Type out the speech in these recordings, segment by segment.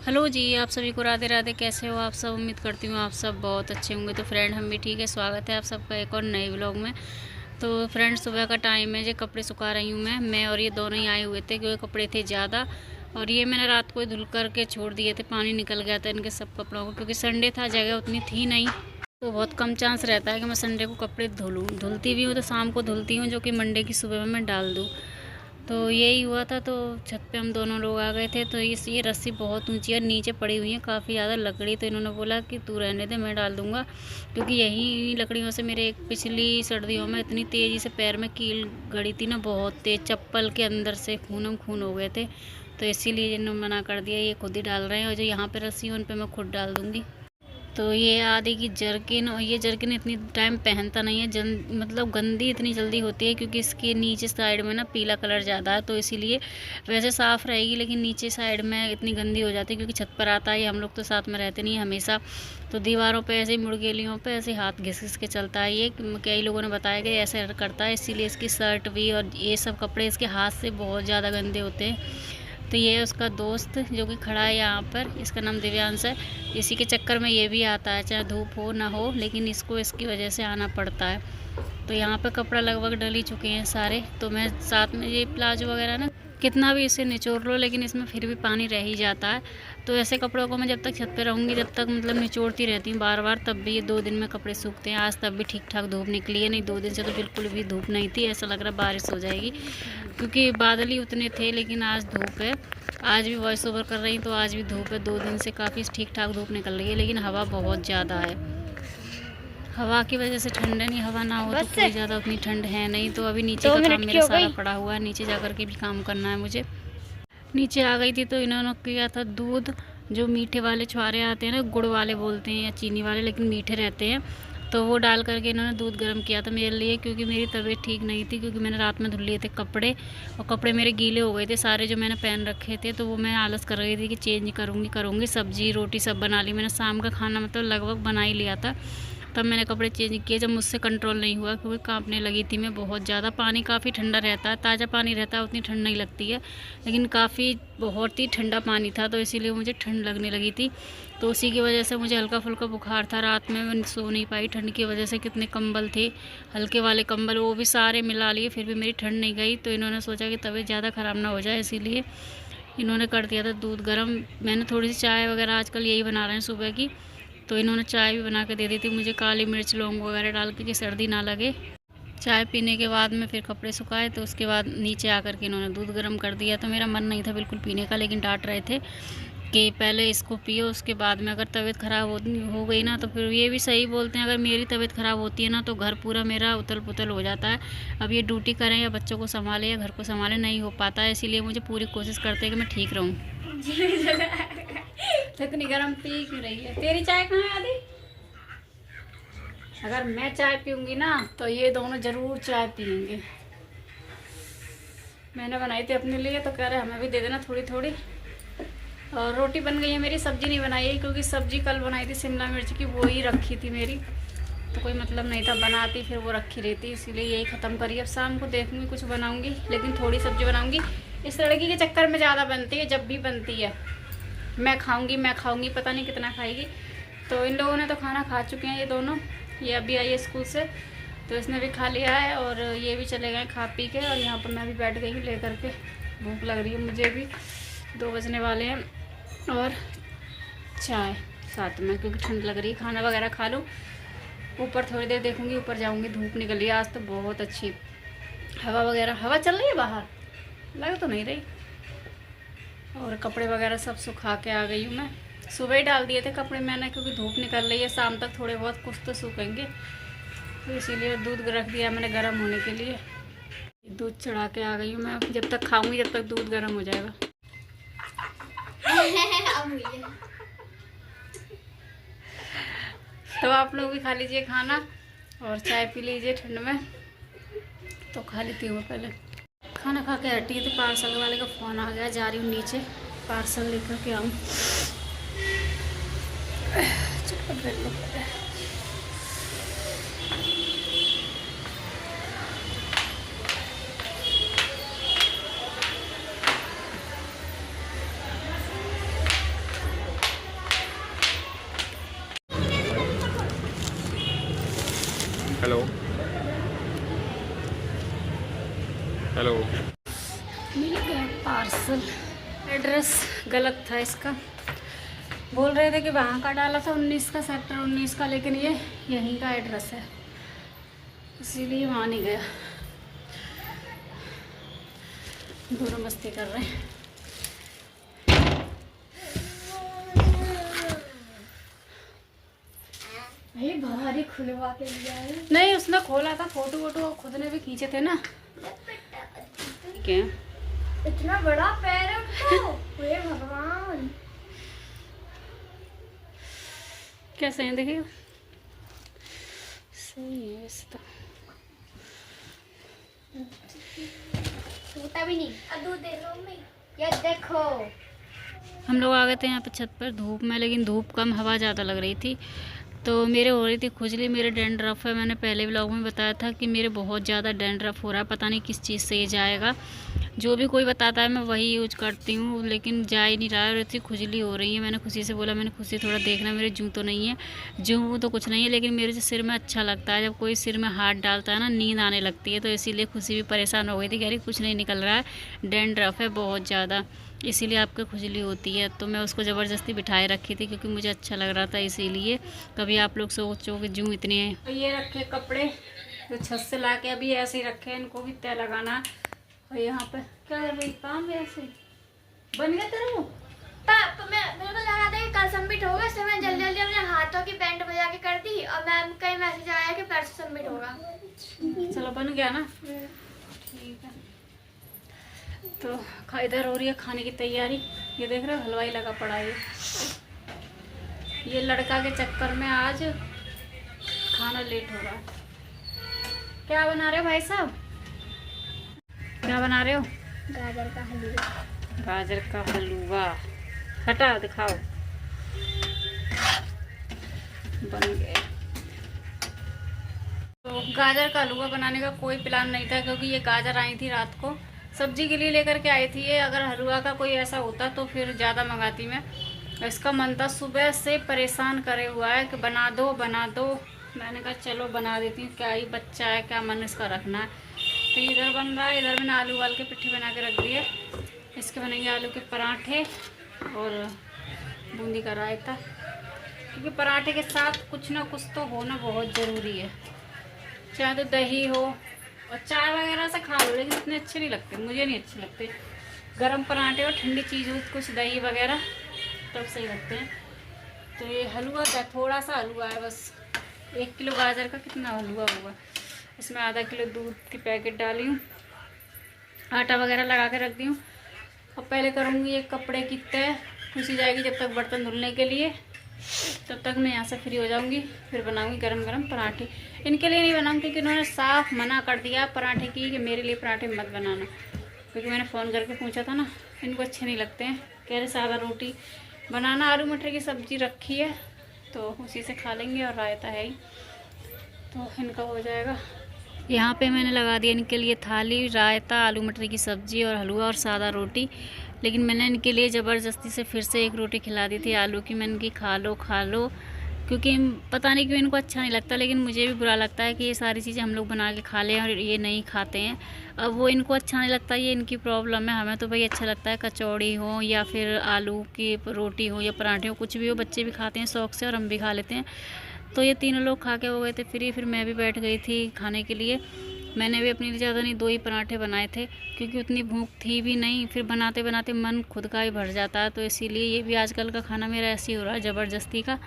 Hello जी, आप सभी को राधे राधे। कैसे हो आप सब? उम्मीद करती हूँ आप सब बहुत अच्छे होंगे। तो फ्रेंड, हम भी ठीक है। स्वागत है आप सबका एक और नए व्लॉग में। तो फ्रेंड, सुबह का टाइम है, जो कपड़े सुखा रही हूँ मैं और ये दोनों ही आए हुए थे क्योंकि कपड़े थे ज़्यादा। और ये मैंने रात को ही धुल करके छोड़ दिए थे, पानी निकल गया था इनके सब कपड़ों को, क्योंकि संडे था, जगह उतनी थी नहीं। तो बहुत कम चांस रहता है कि मैं संडे को कपड़े धुलूँ। धुलती भी हूँ तो शाम को धुलती हूँ, जो कि मंडे की सुबह में मैं डाल दूँ। तो यही हुआ था। तो छत पे हम दोनों लोग आ गए थे। तो ये रस्सी बहुत ऊंची है, नीचे पड़ी हुई है काफ़ी ज़्यादा लकड़ी। तो इन्होंने बोला कि तू रहने दे, मैं डाल दूंगा, क्योंकि यही लकड़ियों से मेरे एक पिछली सर्दियों में इतनी तेज़ी से पैर में कील गड़ी थी ना, बहुत तेज़, चप्पल के अंदर से खूनम खून हो गए थे। तो इसीलिए इन्होंने मना कर दिया, ये खुद ही डाल रहे हैं। और जो यहाँ पर रस्सी है उन पर मैं खुद डाल दूँगी। तो ये आदि की जर्किन, और ये जर्किन इतनी टाइम पहनता नहीं है, मतलब गंदी इतनी जल्दी होती है, क्योंकि इसके नीचे साइड में ना पीला कलर ज़्यादा है। तो इसीलिए वैसे साफ़ रहेगी, लेकिन नीचे साइड में इतनी गंदी हो जाती है, क्योंकि छत पर आता है। हम लोग तो साथ में रहते नहीं है हमेशा, तो दीवारों पे ऐसे ही, मुड़गेलियों पे ऐसे हाथ घिस घिस के चलता है। ये कई लोगों ने बताया कि ऐसे करता है, इसीलिए इसकी शर्ट भी और ये सब कपड़े इसके हाथ से बहुत ज़्यादा गंदे होते हैं। तो ये है उसका दोस्त जो कि खड़ा है यहाँ पर, इसका नाम दिव्यांश है। इसी के चक्कर में ये भी आता है, चाहे धूप हो ना हो, लेकिन इसको इसकी वजह से आना पड़ता है। तो यहाँ पर कपड़ा लगभग डल ही चुके हैं सारे। तो मैं साथ में ये प्लाजो वगैरह ना, कितना भी इसे निचोड़ लो, लेकिन इसमें फिर भी पानी रह ही जाता है। तो ऐसे कपड़ों को मैं जब तक छत पे रहूँगी, जब तक मतलब निचोड़ती रहती हूँ बार बार, तब भी ये 2 दिन में कपड़े सूखते हैं। आज तब भी ठीक ठाक धूप निकली है, नहीं 2 दिन से तो बिल्कुल भी धूप नहीं थी। ऐसा लग रहा बारिश हो जाएगी, क्योंकि बादल ही उतने थे, लेकिन आज धूप है। आज भी वॉइस ओवर कर रही, तो आज भी धूप है। 2 दिन से काफ़ी ठीक ठाक धूप निकल रही है, लेकिन हवा बहुत ज़्यादा है। हवा की वजह से ठंड नहीं, हवा ना हो तो कोई ज़्यादा उतनी ठंड है नहीं। तो अभी नीचे का काम मेरा सारा पड़ा हुआ है, नीचे जा कर के भी काम करना है मुझे। नीचे आ गई थी तो इन्होंने किया था दूध, जो मीठे वाले छुआरे आते हैं ना, गुड़ वाले बोलते हैं या चीनी वाले, लेकिन मीठे रहते हैं। तो वो डाल करके इन्होंने दूध गर्म किया था मेरे लिए, क्योंकि मेरी तबीयत ठीक नहीं थी, क्योंकि मैंने रात में धुल लिए थे कपड़े, और कपड़े मेरे गीले हो गए थे सारे जो मैंने पहन रखे थे। तो वो मैं आलस कर रही थी कि चेंज करूँगी। सब्जी रोटी सब बना ली मैंने, शाम का खाना मतलब लगभग बना ही लिया था। तब मैंने कपड़े चेंज किए, जब मुझसे कंट्रोल नहीं हुआ, क्योंकि कांपने लगी थी मैं बहुत ज़्यादा। पानी काफ़ी ठंडा रहता है, ताज़ा पानी रहता है, उतनी ठंड नहीं लगती है, लेकिन काफ़ी बहुत ही ठंडा पानी था, तो इसीलिए मुझे ठंड लगने लगी थी। तो उसी की वजह से मुझे हल्का फुल्का बुखार था। रात में मैं सो नहीं पाई ठंड की वजह से। कितने कंबल थे, हल्के वाले कंबल, वो भी सारे मिला लिए, फिर भी मेरी ठंड नहीं गई। तो इन्होंने सोचा कि तबीयत ज़्यादा ख़राब ना हो जाए, इसीलिए इन्होंने कर दिया था दूध गर्म। मैंने थोड़ी सी चाय वगैरह आजकल यही बना रहे हैं सुबह की, तो इन्होंने चाय भी बना के दे दी थी मुझे, काली मिर्च लौंग वगैरह डाल के, कि सर्दी ना लगे। चाय पीने के बाद में फिर कपड़े सुखाए, तो उसके बाद नीचे आकर के इन्होंने दूध गर्म कर दिया। तो मेरा मन नहीं था बिल्कुल पीने का, लेकिन डांट रहे थे कि पहले इसको पियो, उसके बाद में अगर तबीयत ख़राब हो गई ना, तो फिर ये भी सही बोलते हैं, अगर मेरी तबीयत ख़राब होती है ना, तो घर पूरा मेरा उथल पुथल हो जाता है। अब ये ड्यूटी करें या बच्चों को संभालें या घर को संभालें, नहीं हो पाता है। इसीलिए मुझे पूरी कोशिश करते हैं कि मैं ठीक रहूँ। इतनी गर्म पी क्यों रही है? तेरी चाय कहाँ है आदि? अगर मैं चाय पीऊँगी ना, तो ये दोनों ज़रूर चाय पियेंगे। मैंने बनाई थी अपने लिए, तो कह रहे हमें भी दे देना थोड़ी थोड़ी। और रोटी बन गई है मेरी, सब्ज़ी नहीं बनाई है, क्योंकि सब्ज़ी कल बनाई थी शिमला मिर्च की, वो ही रखी थी मेरी, तो कोई मतलब नहीं था बनाती, फिर वो रखी रहती, इसीलिए यही ख़त्म करी। अब शाम को देखूँगी कुछ बनाऊँगी, लेकिन थोड़ी सब्ज़ी बनाऊँगी। इस लड़की के चक्कर में ज़्यादा बनती है, जब भी बनती है मैं खाऊँगी, पता नहीं कितना खाएगी। तो इन लोगों ने तो खाना खा चुके हैं, ये दोनों। ये अभी आई है स्कूल से, तो इसने भी खा लिया है, और ये भी चले गए खा पी के। और यहाँ पर मैं भी बैठ गई हूँ लेकर के, भूख लग रही है मुझे भी, 2 बजने वाले हैं। और चाय साथ में, क्योंकि ठंड लग रही है, खाना वगैरह खा लूँ। ऊपर थोड़ी देर देखूँगी, ऊपर जाऊँगी, धूप निकल रही है आज तो बहुत अच्छी। हवा चल रही है बाहर, लग तो नहीं रही। और कपड़े वगैरह सब सुखा के आ गई हूँ मैं। सुबह ही डाल दिए थे कपड़े मैंने, क्योंकि धूप निकल रही है, शाम तक थोड़े बहुत कुछ तो सूखेंगे, तो इसीलिए दूध रख दिया मैंने गर्म होने के लिए। दूध चढ़ा के आ गई हूँ मैं, जब तक खाऊंगी जब तक दूध गर्म हो जाएगा। तो आप लोग भी खा लीजिए खाना और चाय पी लीजिए ठंड में। तो खा लेती हूँ पहले। खाना खा के हटी थी, पार्सल वाले का फ़ोन आ गया, जा रही हूँ नीचे पार्सल लेकर के आऊँ। चप्पल पहन लो पहले। मिल गया पार्सल। एड्रेस गलत था इसका, बोल रहे थे कि वहाँ का डाला था 19 का, सेक्टर 19 का, लेकिन ये यहीं का एड्रेस है, इसीलिए वहाँ नहीं गया। दोनों मस्ती कर रहे हैं। भारी खुलवा के लिया है। नहीं, उसने खोला था, फोटो वोटो खुद ने भी खींचे थे ना। क्या इतना बड़ा पैर है उसको। हे भगवान, कैसे हैं देखिए, सही है वैसे तो। टूटा भी नहीं। दूध दे लो मम्मी, ये देखो। हम लोग आ गए थे यहाँ पे छत पर धूप में, लेकिन धूप कम, हवा ज़्यादा लग रही थी। तो मेरे हो रही थी खुजली, मेरे डैंड्रफ है। मैंने पहले व्लॉग में बताया था कि मेरे बहुत ज़्यादा डैंड्रफ हो रहा है, पता नहीं किस चीज़ से ये जाएगा। जो भी कोई बताता है मैं वही यूज करती हूँ, लेकिन जा ही नहीं रहा है और इतनी खुजली हो रही है। मैंने खुशी से बोला, मैंने खुशी थोड़ा देखना, मेरे जूँ तो नहीं है, जूँ तो कुछ नहीं है, लेकिन मेरे सिर में अच्छा लगता है जब कोई सिर में हाथ डालता है ना, नींद आने लगती है। तो इसीलिए खुशी भी परेशान हो गई थी, कह रही कुछ नहीं निकल रहा है, डैंड्रफ है बहुत ज़्यादा, इसीलिए आपको खुजली होती है। तो मैं उसको ज़बरदस्ती बिठाए रखी थी क्योंकि मुझे अच्छा लग रहा था, इसीलिए। कभी आप लोग सोचो कि जूँ इतने हैं। तो ये रखे कपड़े तो छत से ला के अभी ऐसे ही रखे, इनको भी तय लगाना। और यहाँ पे क्या कर रही, काम ऐसे बन गया तेरा वो। मेरे को लगा था कि कल सबमिट होगा, इसलिए मैं जल्दी जल्दी अपने हाथों की पैंट बजा के कर दी और मैम का ही मैसेज आया कि परसों सबमिट होगा। चलो बन गया ना, ठीक है। तो इधर हो रही है खाने की तैयारी। ये देख रहे हो हलवाई लगा पड़ा है, ये लड़का के चक्कर में आज खाना लेट हो रहा। क्या बना रहे हो भाई साहब, क्या बना रहे हो? गाजर का हलवा। गाजर का हलवा, हटाओ दिखाओ, बन गया। तो गाजर का हलवा बनाने का कोई प्लान नहीं था, क्योंकि ये गाजर आई थी रात को, सब्जी के लिए लेकर के आई थी ये। अगर हलवा का कोई ऐसा होता तो फिर ज़्यादा मंगाती मैं। इसका मन था, सुबह से परेशान करे हुआ है कि बना दो बना दो। मैंने कहा चलो बना देती हूँ, क्या ही बच्चा है, क्या मन इसका रखना है। तो इधर बन रहा है, इधर मैंने आलू उबाल के पिट्ठी बना के रख दी है। इसके बनेंगे आलू के पराठे और बूंदी का रायता, क्योंकि पराठे के साथ कुछ ना कुछ तो होना बहुत ज़रूरी है। चाहे तो दही हो और चाय वगैरह से खा लो, लेकिन इतने अच्छे नहीं लगते, मुझे नहीं अच्छे लगते। गरम पराठे और ठंडी चीज़ हो, कुछ दही वगैरह, तब सही लगते हैं। तो ये हलवा का थोड़ा सा हलवा है बस, 1 किलो गाजर का कितना हलवा हुआ। इसमें आधा किलो दूध की पैकेट डाली हूँ, आटा वगैरह लगा के रख दी हूँ। और पहले करूँगी एक कपड़े की तय, खुशी जाएगी जब तक बर्तन धुलने के लिए, तब तक मैं यहाँ से फ्री हो जाऊँगी। फिर बनाऊँगी गरम गरम पराठे। इनके लिए नहीं बनाऊँगी क्योंकि उन्होंने साफ मना कर दिया पराठे की कि मेरे लिए पराठे मत बनाना, क्योंकि मैंने फ़ोन करके पूछा था ना, इनको अच्छे नहीं लगते हैं। कह रहे सादा रोटी बनाना, आलू मटर की सब्ज़ी रखी है तो उसी से खा लेंगे, और रायता है ही, तो इनका हो जाएगा। यहाँ पे मैंने लगा दिया इनके लिए थाली, रायता, आलू मटर की सब्ज़ी और हलवा और सादा रोटी। लेकिन मैंने इनके लिए ज़बरदस्ती से फिर से एक रोटी खिला दी थी आलू की। मैंने की खा लो, क्योंकि पता नहीं क्यों इनको अच्छा नहीं लगता, लेकिन मुझे भी बुरा लगता है कि ये सारी चीज़ें हम लोग बना के खा लें और ये नहीं खाते हैं। अब वो इनको अच्छा नहीं लगता, ये इनकी प्रॉब्लम है। हमें तो भाई अच्छा लगता है, कचौड़ी हो या फिर आलू की रोटी हो या पराठे हो, कुछ भी हो, बच्चे भी खाते हैं शौक़ से और हम भी खा लेते हैं। तो ये तीनों लोग खा के हो गए थे फ्री, फिर मैं भी बैठ गई थी खाने के लिए। मैंने भी अपने लिए ज़्यादा नहीं, 2 ही पराठे बनाए थे, क्योंकि उतनी भूख थी भी नहीं। फिर बनाते बनाते मन खुद का ही भर जाता है, तो इसीलिए ये भी आजकल का खाना मेरा ऐसे ही हो रहा है, ज़बरदस्ती का।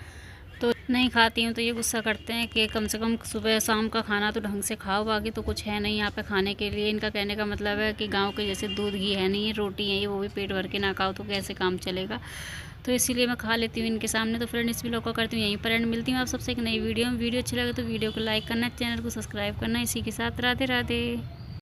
तो नहीं खाती हूँ तो ये गुस्सा करते हैं कि कम से कम सुबह शाम का खाना तो ढंग से खाओ, बाकी तो कुछ है नहीं यहाँ पे खाने के लिए। इनका कहने का मतलब है कि गांव के जैसे दूध घी है नहीं है, रोटी है ये, वो भी पेट भर के ना खाओ तो कैसे काम चलेगा। तो इसीलिए मैं खा लेती हूँ इनके सामने। तो फ्रेंड इस वीडियो को करती हूँ यहीं पर एंड, मिलती हूँ आप सबसे एक नई वीडियो में। वीडियो अच्छी लगे तो वीडियो को लाइक करना, चैनल को सब्सक्राइब करना। इसी के साथ राधे राधे।